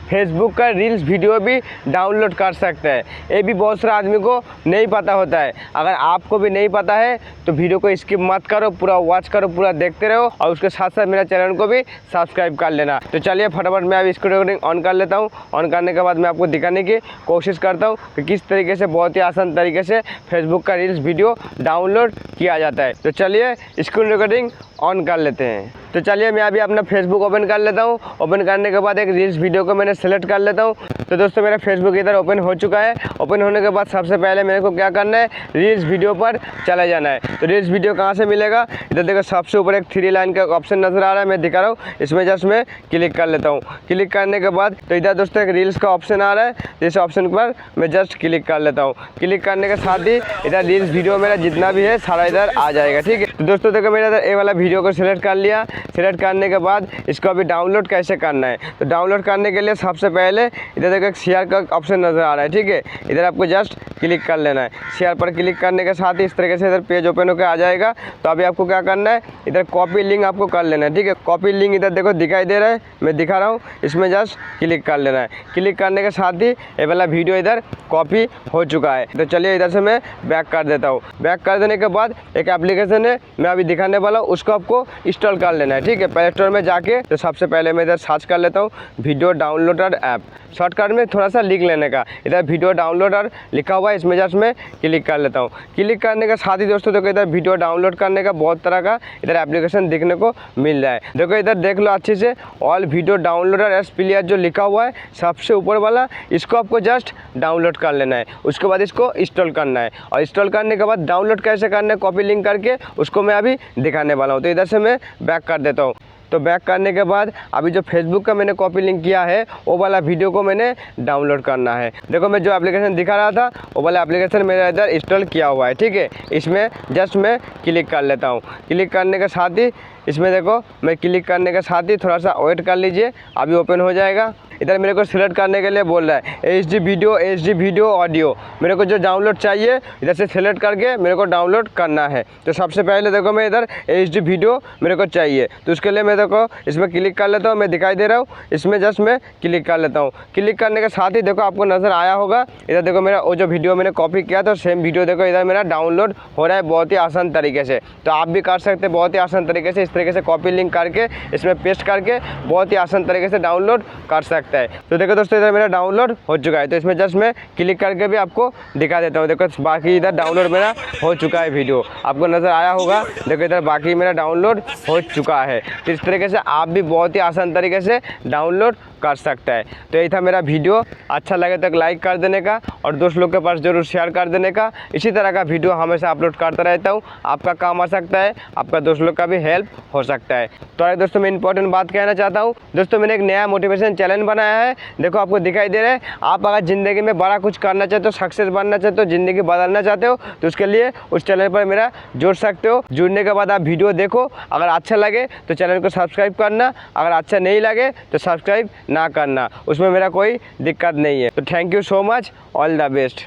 Facebook का reels video भी download कर सकते हैं। ये भी बहुत सारे आदमी को नहीं पता होता है। अगर आपको भी नहीं पता है तो वीडियो को स्किप मत करो, पूरा वॉच करो, पूरा देखते रहो और उसके साथ साथ मेरा चैनल को भी सब्सक्राइब कर लेना। तो चलिए फटाफट मैं अभी स्क्रीन रिकॉर्डिंग ऑन कर लेता हूँ। ऑन करने के बाद मैं आपको दिखाने की कोशिश करता हूँ कि किस तरीके से बहुत ही आसान तरीके से फेसबुक का रील्स वीडियो डाउनलोड किया जाता है। तो चलिए स्क्रीन रिकॉर्डिंग ऑन कर लेते हैं। तो चलिए मैं अभी अपना फेसबुक ओपन कर लेता हूँ। ओपन करने के बाद एक रील्स वीडियो को मैंने सेलेक्ट कर लेता हूँ। तो दोस्तों मेरा फेसबुक इधर ओपन हो चुका है। ओपन होने के बाद सबसे पहले मेरे को क्या करना है, रील्स वीडियो पर चला जाना है। तो रील्स वीडियो कहाँ से मिलेगा, इधर देखो सबसे ऊपर एक 3 लाइन का ऑप्शन नजर आ रहा है, मैं दिखा रहा हूँ। इसमें जस्ट मैं क्लिक कर लेता हूँ। क्लिक करने के बाद तो इधर दोस्तों एक रील्स का ऑप्शन आ रहा है, इस ऑप्शन पर मैं जस्ट क्लिक कर लेता हूँ। क्लिक करने के साथ ही इधर रील्स वीडियो मेरा जितना भी है सारा इधर आ जाएगा। ठीक है, तो दोस्तों देखो मैंने इधर ये वाला वीडियो को सिलेक्ट कर लिया। सिलेक्ट करने के बाद इसको अभी डाउनलोड कैसे करना है, तो डाउनलोड करने के लिए सबसे पहले इधर देखो एक शेयर का ऑप्शन नजर आ रहा है। ठीक है, इधर आपको जस्ट क्लिक कर लेना है। शेयर पर क्लिक करने के साथ ही इस तरीके से इधर पेज ओपन होकर आ जाएगा। तो अभी आपको क्या करना है, इधर कॉपी लिंक आपको कर लेना है। ठीक है, कॉपी लिंक इधर देखो दिखाई दे रहा है, मैं दिखा रहा हूँ, इसमें जस्ट क्लिक कर लेना है। क्लिक करने के साथ ही ये वाला वीडियो इधर कॉपी हो चुका है। तो चलिए इधर से मैं बैक कर देता हूँ। बैक कर देने के बाद एक एप्लीकेशन है मैं अभी दिखाने वाला हूँ, उसको आपको इंस्टॉल कर लेना है। ठीक है, प्ले स्टोर में जाके तो सबसे पहले मैं इधर सर्च कर लेता हूँ वीडियो डाउनलोडर ऐप। शॉर्टकट में थोड़ा सा लिख लेने का, इधर वीडियो डाउनलोडर लिखा हुआ है, इसमें जस्ट मैं क्लिक कर लेता हूँ। क्लिक करने के साथ ही दोस्तों देखो इधर वीडियो डाउनलोड करने का बहुत तरह का इधर एप्लीकेशन देखने को मिल रहा है। देखो इधर देख लो अच्छे से, all video downloader S player जो लिखा हुआ है सबसे ऊपर वाला, इसको आपको जस्ट डाउनलोड कर लेना है। उसके बाद इसको इंस्टॉल करना है और इंस्टॉल करने के बाद डाउनलोड कैसे करना है कॉपी लिंक करके, उसको मैं अभी दिखाने वाला हूँ। तो इधर से मैं बैक कर देता हूँ। तो बैक करने के बाद अभी जो फेसबुक का मैंने कॉपी लिंक किया है वो वाला वीडियो को मैंने डाउनलोड करना है। देखो मैं जो एप्लीकेशन दिखा रहा था वो वाला एप्लीकेशन मेरा इधर इंस्टॉल किया हुआ है। ठीक है, इसमें जस्ट मैं क्लिक कर लेता हूँ। क्लिक करने के साथ ही इसमें देखो मैं क्लिक करने के साथ ही थोड़ा सा वेट कर लीजिए, अभी ओपन हो जाएगा। इधर मेरे को सिलेक्ट करने के लिए बोल रहा है HD वीडियो ऑडियो, मेरे को जो डाउनलोड चाहिए इधर से सिलेक्ट करके मेरे को डाउनलोड करना है। तो सबसे पहले देखो मैं इधर HD वीडियो मेरे को चाहिए, तो उसके लिए मैं देखो इसमें क्लिक कर लेता हूँ, मैं दिखाई दे रहा हूँ, इसमें जस्ट मैं क्लिक कर लेता हूँ। क्लिक करने के साथ ही देखो आपको नज़र आया होगा, इधर देखो मेरा वो जो वीडियो मैंने कॉपी किया था सेम वीडियो देखो इधर मेरा डाउनलोड हो रहा है बहुत ही आसान तरीके से। तो आप भी कर सकते हैं बहुत ही आसान तरीके से, इस तरीके से कॉपी लिंक करके इसमें पेस्ट करके बहुत ही आसान तरीके से डाउनलोड कर सकते हैं। तो देखो दोस्तों इधर मेरा डाउनलोड हो चुका है, तो इसमें जस्ट मैं क्लिक करके भी आपको दिखा देता हूँ। देखो बाकी इधर डाउनलोड मेरा हो चुका है, वीडियो आपको नज़र आया होगा। देखो इधर बाकी मेरा डाउनलोड हो चुका है। तो इस तरीके से आप भी बहुत ही आसान तरीके से डाउनलोड कर सकता है। तो यही था मेरा वीडियो, अच्छा लगे तो लाइक कर देने का और दोस्त लोग के पास जरूर शेयर कर देने का। इसी तरह का वीडियो हमेशा अपलोड करता रहता हूँ, आपका काम आ सकता है, आपका दोस्त लोग का भी हेल्प हो सकता है। तो अरे दोस्तों मैं इंपॉर्टेंट बात कहना चाहता हूँ, दोस्तों मैंने एक नया मोटिवेशन चैनल बनाया है। देखो आपको दिखाई दे रहा है, आप अगर ज़िंदगी में बड़ा कुछ करना चाहते हो, सक्सेस बनना चाहते हो, ज़िंदगी बदलना चाहते हो, तो उसके लिए उस चैनल पर मेरा जुड़ सकते हो। जुड़ने के बाद आप वीडियो देखो, अगर अच्छा लगे तो चैनल को सब्सक्राइब करना, अगर अच्छा नहीं लगे तो सब्सक्राइब ना करना, उसमें मेरा कोई दिक्कत नहीं है। तो thank you so much, all the best.